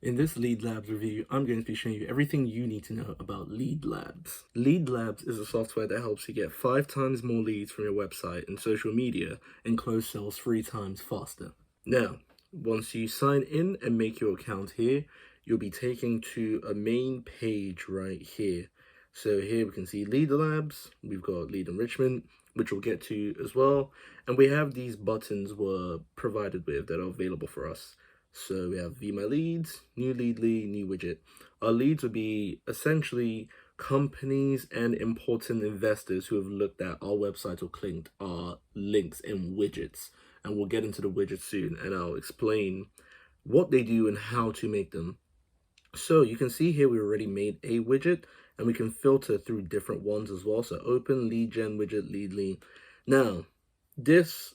In this Leadlabs review, I'm going to be showing you everything you need to know about Leadlabs. Leadlabs is a software that helps you get 5 times more leads from your website and social media and close sales 3 times faster. Now, once you sign in and make your account here, you'll be taken to a main page right here. So here we can see Leadlabs, we've got lead enrichment, which we'll get to as well, and we have these buttons we're provided with that are available for us. So we have view my leads, new lead, new widget. Our leads would be essentially companies and important investors who have looked at our website or clicked our links and widgets. And we'll get into the widgets soon, and I'll explain what they do and how to make them. So you can see here we already made a widget, and we can filter through different ones as well. So open lead gen widget, lead. Now,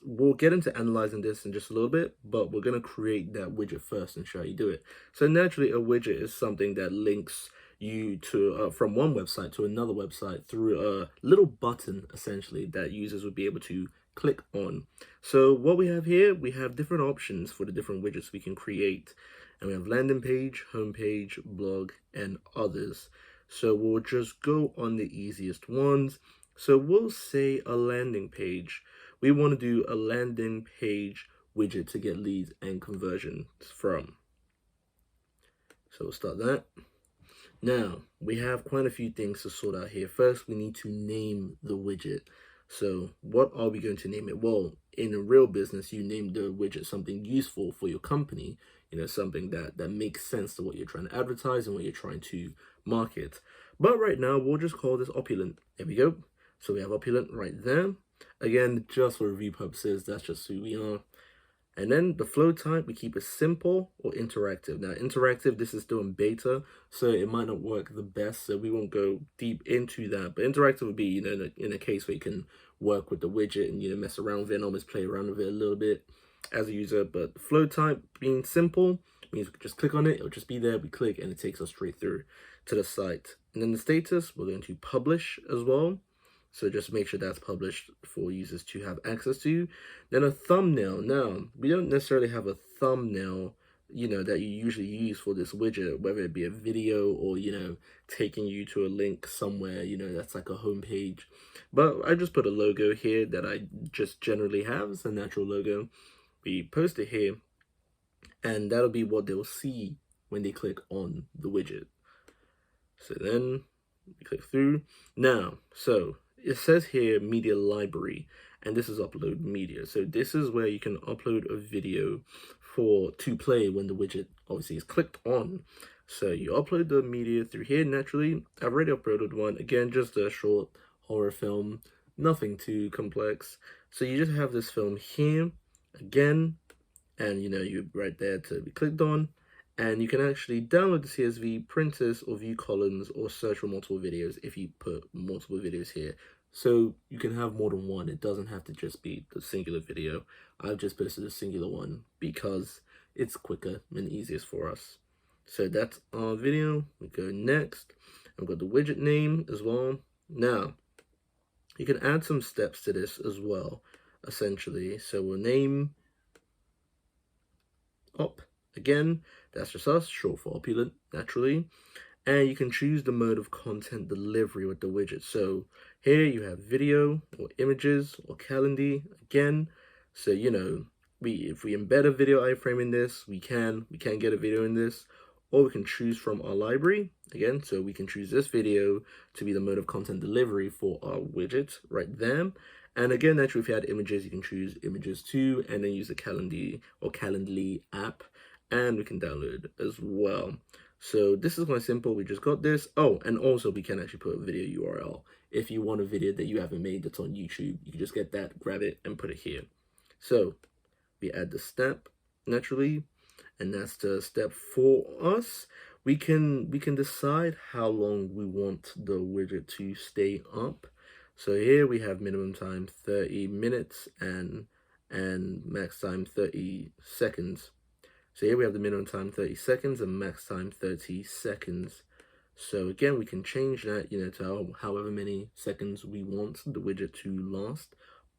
we'll get into analyzing this in just a little bit, but we're going to create that widget first and show how you do it. So naturally, a widget is something that links you to from one website to another website through a little button, essentially, that users would be able to click on. So what we have here, we have different options for the different widgets we can create. And we have landing page, home page, blog, and others. So we'll just go on the easiest ones. So we'll say a landing page. We want to do a landing page widget to get leads and conversions from. So we'll start that. Now, we have quite a few things to sort out here. First, we need to name the widget. So what are we going to name it? Well, in a real business, you name the widget something useful for your company, something that makes sense to what you're trying to advertise and what you're trying to market. But right now, we'll just call this opulent. There we go. So we have opulent right there. Again, just for review purposes, that's just who we are. And then the flow type, we keep it simple or interactive. Now, interactive, this is still in beta, so it might not work the best, so we won't go deep into that. But interactive would be, in a case where you can work with the widget and, mess around with it and almost play around with it a little bit as a user. But flow type being simple means we can just click on it, it'll just be there, we click, and it takes us straight through to the site. And then the status, we're going to publish as well. So just make sure that's published for users to have access to. Then a thumbnail. Now, we don't necessarily have a thumbnail, that you usually use for this widget, whether it be a video or, taking you to a link somewhere, that's like a home page. But I just put a logo here that I just generally have. It's a natural logo. We post it here, and that'll be what they'll see when they click on the widget. So then we click through. Now, so it says here media library, and this is upload media. So this is where you can upload a video to play when the widget obviously is clicked on. So you upload the media through here naturally. I've already uploaded one. Again, just a short horror film, nothing too complex. So you just have this film here again, and you're right there to be clicked on. And you can actually download the CSV, print this, or view columns, or search for multiple videos if you put multiple videos here. So you can have more than one. It doesn't have to just be the singular video. I've just posted a singular one because it's quicker and easiest for us. So that's our video. We go next. I've got the widget name as well. Now, you can add some steps to this as well, essentially. So we'll name up. Again, that's just us, short for opulent, naturally. And you can choose the mode of content delivery with the widget. So here you have video or images or calendar again. So, if we embed a video iframe in this, we can get a video in this, or we can choose from our library again. So we can choose this video to be the mode of content delivery for our widget right there. And again, naturally, if you had images, you can choose images too, and then use the Calendly or Calendly app, and we can download as well. So this is quite simple. We just got this. Oh, and also we can actually put a video URL. If you want a video that you haven't made that's on YouTube, you can just get that, grab it, and put it here. So we add the step naturally, and that's the step for us. We can decide how long we want the widget to stay up. So here we have minimum time 30 minutes and max time 30 seconds. So here we have the minimum time 30 seconds and max time 30 seconds. So again, we can change that, to however many seconds we want the widget to last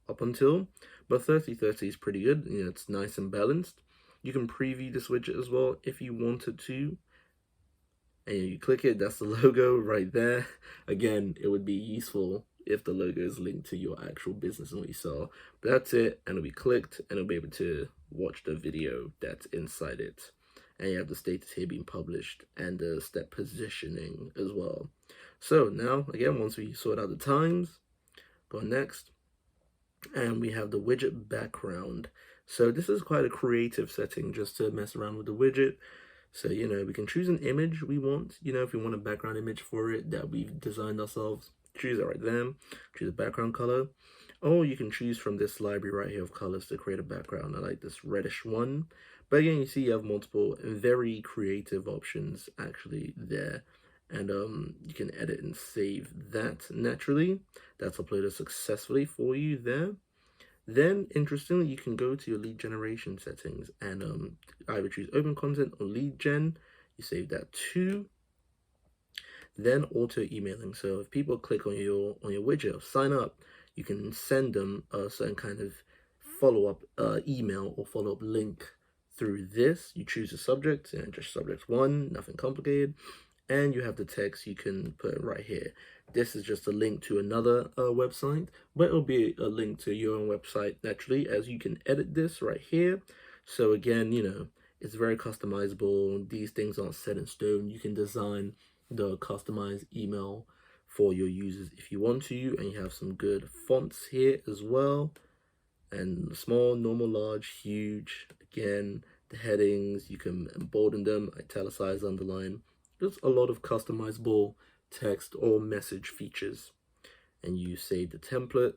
up until. But 30 is pretty good. It's nice and balanced. You can preview this widget as well if you wanted to. And you click it, that's the logo right there. Again, it would be useful if the logo is linked to your actual business and what you sell. But that's it, and it'll be clicked, and it'll be able to watch the video that's inside it. And you have the status here being published and the step positioning as well. So now, again, once we sort out the times, go next, and we have the widget background. So this is quite a creative setting just to mess around with the widget. So, we can choose an image we want, if we want a background image for it that we've designed ourselves, choose it right there, choose a background color, or you can choose from this library right here of colors to create a background. I like this reddish one, but again, you see you have multiple very creative options actually there, and you can edit and save that naturally. That's uploaded successfully for you there. Then, interestingly, you can go to your lead generation settings and either choose open content or lead gen. You save that too. Then auto emailing. So if people click on your widget or sign up, you can send them a certain kind of follow-up email or follow-up link through this. You choose a subject and just subject 1, nothing complicated. And you have the text you can put right here. This is just a link to another website, but it'll be a link to your own website naturally, as you can edit this right here. So again, it's very customizable. These things aren't set in stone. You can design the customized email for your users if you want to, and you have some good fonts here as well. And small, normal, large, huge. Again, the headings, you can embolden them, italicize, underline. There's a lot of customizable text or message features. And you save the template.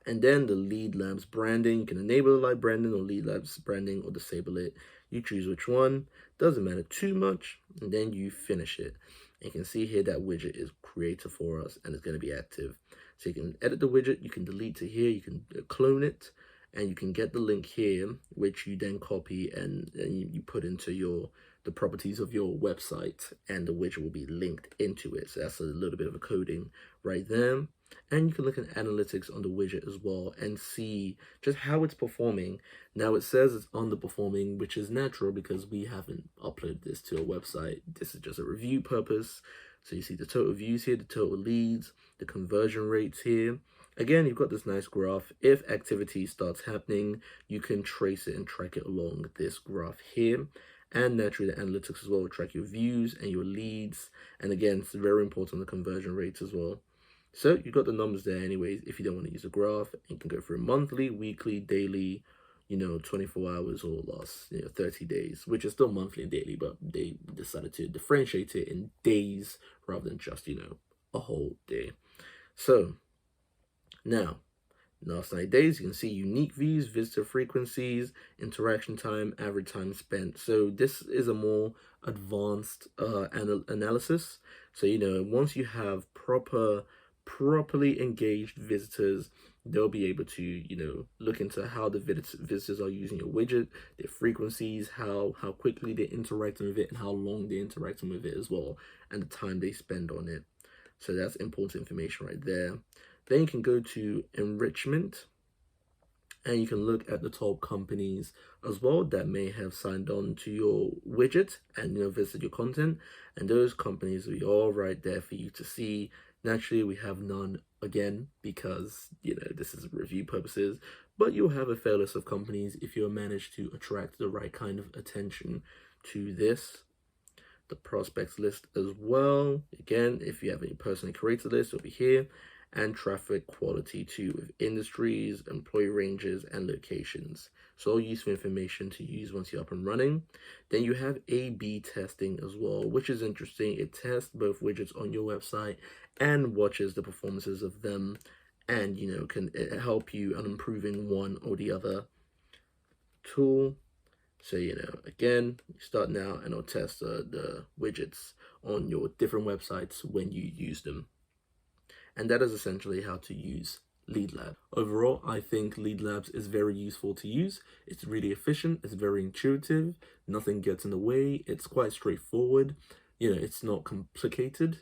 And then the Leadlabs branding, you can enable the live branding or Leadlabs branding or disable it. You choose which one, doesn't matter too much, and then you finish it. And you can see here that widget is created for us and it's going to be active. So you can edit the widget, you can delete it here, you can clone it, and you can get the link here, which you then copy and you put into the properties of your website, and the widget will be linked into it. So that's a little bit of a coding right there. And you can look at analytics on the widget as well and see just how it's performing. Now it says it's underperforming, which is natural because we haven't uploaded this to a website. This is just a review purpose. So you see the total views here, the total leads, the conversion rates here. Again, you've got this nice graph. If activity starts happening, you can trace it and track it along this graph here. And naturally, the analytics as well will track your views and your leads. And again, it's very important, the conversion rates as well. So you've got the numbers there anyways. If you don't want to use a graph, you can go for monthly, weekly, daily, 24 hours or last 30 days, which is still monthly and daily, but they decided to differentiate it in days rather than just, a whole day. So now, last 90 days, you can see unique views, visitor frequencies, interaction time, average time spent. So this is a more advanced analysis. So, once you have properly engaged visitors, they'll be able to, look into how the visitors are using your widget, their frequencies, how quickly they're interacting with it, and how long they're interacting with it as well, and the time they spend on it. So that's important information right there. Then you can go to enrichment, and you can look at the top companies as well that may have signed on to your widget and visited your content, and those companies will be all right there for you to see. Naturally, we have none again because this is review purposes, but you'll have a fair list of companies if you manage to attract the right kind of attention to this. The prospects list as well. Again, if you have any personally created list, it'll be here. And traffic quality too, with industries, employee ranges, and locations. So all useful information to use once you're up and running. Then you have A/B testing as well, which is interesting. It tests both widgets on your website and watches the performances of them, and can help you on improving one or the other tool. So again, you start now and it'll test the widgets on your different websites when you use them. And that is essentially how to use Leadlabs. Overall, I think Leadlabs is very useful to use. It's really efficient, it's very intuitive, nothing gets in the way, it's quite straightforward. It's not complicated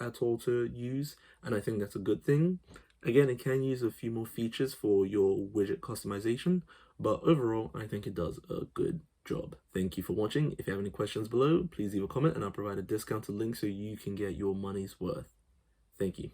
at all to use, and I think that's a good thing. Again, it can use a few more features for your widget customization, but overall, I think it does a good job. Thank you for watching. If you have any questions below, please leave a comment and I'll provide a discounted link so you can get your money's worth. Thank you.